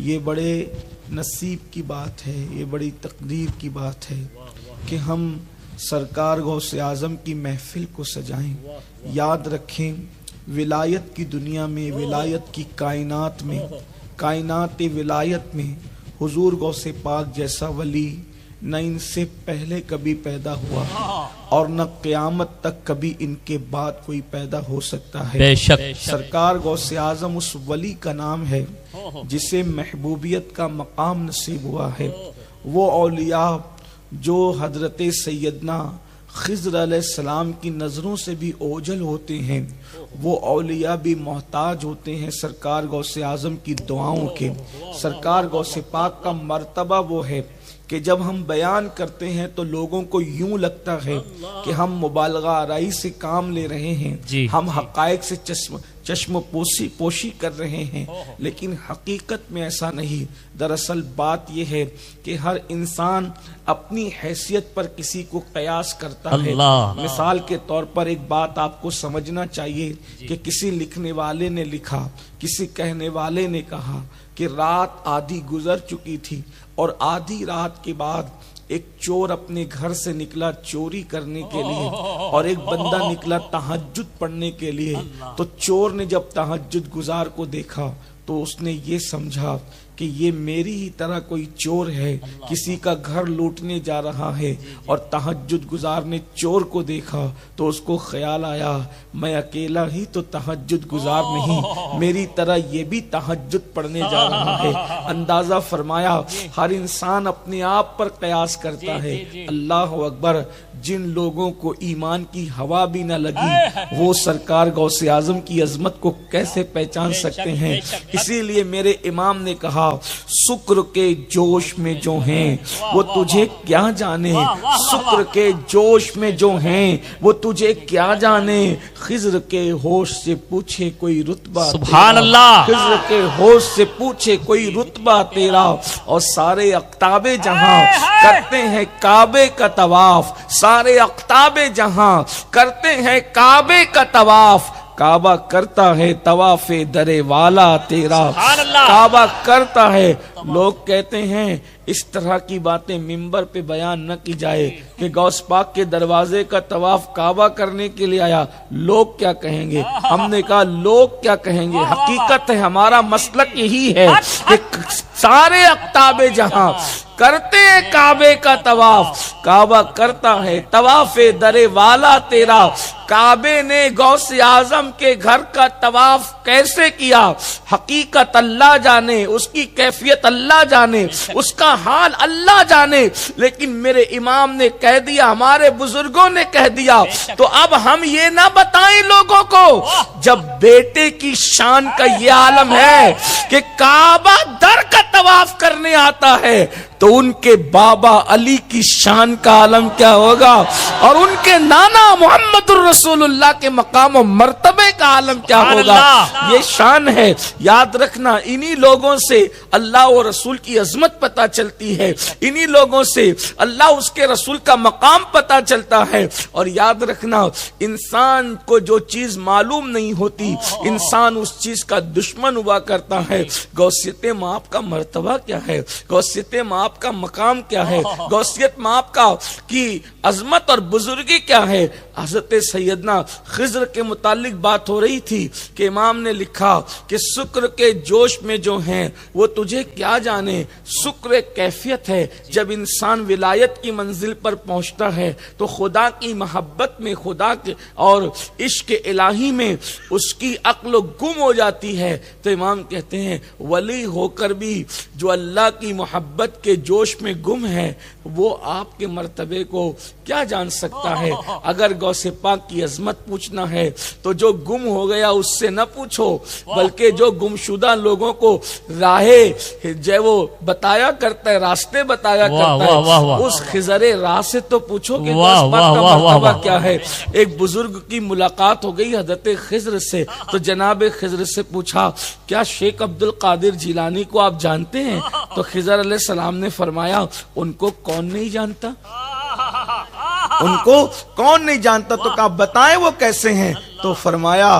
یہ بڑے نصیب کی بات ہے، یہ بڑی تقدیر کی بات ہے کہ ہم سرکار غوث اعظم کی محفل کو سجائیں۔ یاد رکھیں ولایت کی دنیا میں، ولایت کی کائنات میں، کائنات ولایت میں حضور غوث پاک جیسا ولی نہ ان سے پہلے کبھی پیدا ہوا اور نہ قیامت تک کبھی ان کے بعد کوئی پیدا ہو سکتا ہے۔ بے شک سرکار غوث اعظم اس ولی کا نام ہے جسے محبوبیت کا مقام نصیب ہوا ہے۔ وہ اولیاء جو حضرت سیدنا خضر علیہ السلام کی نظروں سے بھی اوجھل ہوتے ہیں، وہ اولیاء بھی محتاج ہوتے ہیں سرکار غوث اعظم کی دعاؤں کے۔ سرکار غوث پاک کا مرتبہ وہ ہے کہ جب ہم بیان کرتے ہیں تو لوگوں کو یوں لگتا ہے کہ ہم مبالغہ آرائی سے کام لے رہے ہیں، ہم حقائق سے چشم پوشی کر رہے ہیں، لیکن حقیقت میں ایسا نہیں۔ دراصل بات یہ ہے کہ ہر انسان اپنی حیثیت پر کسی کو قیاس کرتا ہے۔ مثال کے طور پر ایک بات آپ کو سمجھنا چاہیے کہ کسی لکھنے والے نے لکھا، کسی کہنے والے نے کہا کہ رات آدھی گزر چکی تھی اور آدھی رات کے بعد ایک چور اپنے گھر سے نکلا چوری کرنے کے لیے اور ایک بندہ نکلا تہجد پڑھنے کے لیے۔ تو چور نے جب تہجد گزار کو دیکھا تو اس نے یہ سمجھا کہ یہ میری ہی طرح کوئی چور ہے، کسی کا گھر لوٹنے جا رہا ہے، اور تہجد گزار نے چور کو دیکھا تو اس کو خیال آیا میں اکیلا ہی تو تہجد گزار نہیں، میری طرح یہ بھی تہجد پڑھنے جا رہا ہے۔ اندازہ فرمایا ہر انسان اپنے آپ پر قیاس کرتا ہے۔ اللہ اکبر، جن لوگوں کو ایمان کی ہوا بھی نہ لگی وہ سرکار غوث اعظم کی عظمت کو کیسے پہچان سکتے ہیں؟ اسی لیے میرے امام نے کہا شکر کے جوش میں جو ہیں وہ تجھے کیا جانے، شکر کے جوش میں جو ہیں وہ تجھے کیا جانے، خضر کے ہوش سے پوچھے کوئی رتبہ سبحان اللہ، خضر کے ہوش سے پوچھے کوئی رتبہ تیرا، اور سارے اقطاب جہاں کرتے ہیں کعبے کا طواف، سارے اقطاب جہاں کرتے ہیں کعبے کا طواف، کعبہ کرتا ہے طواف در والا تیرا، کعبہ کرتا ہے۔ لوگ کہتے ہیں اس طرح کی باتیں ممبر پہ بیان نہ کی جائے کہ غوث پاک کے دروازے کا طواف کعبہ کرنے کے لیے آیا، لوگ کیا کہیں گے؟ ہم نے کہا لوگ کیا کہیں گے، حقیقت ہے ہمارا مسلک یہی ہے کہ سارے اقطاب جہاں کرتے ہیں کعبے کا طواف، کعبہ کرتا ہے طواف در والا تیرا۔ کعبے نے غوث اعظم کے گھر کا طواف کیسے کیا، حقیقت اللہ جانے، اس کی کیفیت اللہ جانے، اس کا حال اللہ جانے، لیکن میرے امام نے کہہ دیا، ہمارے بزرگوں نے کہہ دیا، تو اب ہم یہ نہ بتائیں لوگوں کو۔ جب بیٹے کی شان کا یہ عالم ہے کہ کعبہ در کا طواف کرنے آتا ہے تو ان کے بابا علی کی شان کا عالم کیا ہوگا، اور ان کے نانا محمد الرسول اللہ کے مقام و مرتبے کا عالم کیا ہوگا۔ یہ شان ہے، یاد رکھنا۔ انہی لوگوں سے اللہ و رسول کی عظمت پتہ چلتی ہے، انہی لوگوں سے اللہ اس کے رسول کا مقام پتہ چلتا ہے۔ اور یاد رکھنا، انسان کو جو چیز معلوم نہیں ہوتی انسان اس چیز کا دشمن ہوا کرتا ہے۔ غوثیت مآب کا مرتبہ کیا ہے، غوثیت مآب کا مقام کیا ہے، غوثیت مآب کا کی عظمت اور بزرگی کیا ہے۔ حضرت سیدنا خضر کے متعلق بات ہو رہی تھی کہ امام نے لکھا کہ شکر کے جوش میں جو ہیں وہ تجھے کیا جانے۔ شکر ایک کیفیت ہے، جب انسان ولایت کی منزل پر پہنچتا ہے تو خدا کی محبت میں، خدا کے اور عشق الہی میں اس کی عقل گم ہو جاتی ہے۔ تو امام کہتے ہیں ولی ہو کر بھی جو اللہ کی محبت کے جوش میں گم ہے وہ آپ کے مرتبے کو کیا جان سکتا ہے۔ اگر غوث پاک کی عظمت پوچھنا ہے تو جو گم ہو گیا اس سے نہ پوچھو، بلکہ جو گمشدہ لوگوں کو راہ جو وہ بتایا کرتا ہے، راستے بتایا کرتا ہے، اس خضر راہ سے تو پوچھو کہ غوث پاک کا مرتبہ کیا ہے۔ ایک بزرگ کی ملاقات ہو گئی حضرت خضر سے، تو جناب خضر سے پوچھا کیا شیخ عبد القادر جیلانی کو آپ جانتے ہیں؟ تو خضر علیہ السلام نے فرمایا ان کو کون نہیں جانتا، ان کو کون نہیں جانتا۔ تو کہا بتائیں وہ کیسے ہیں؟ تو فرمایا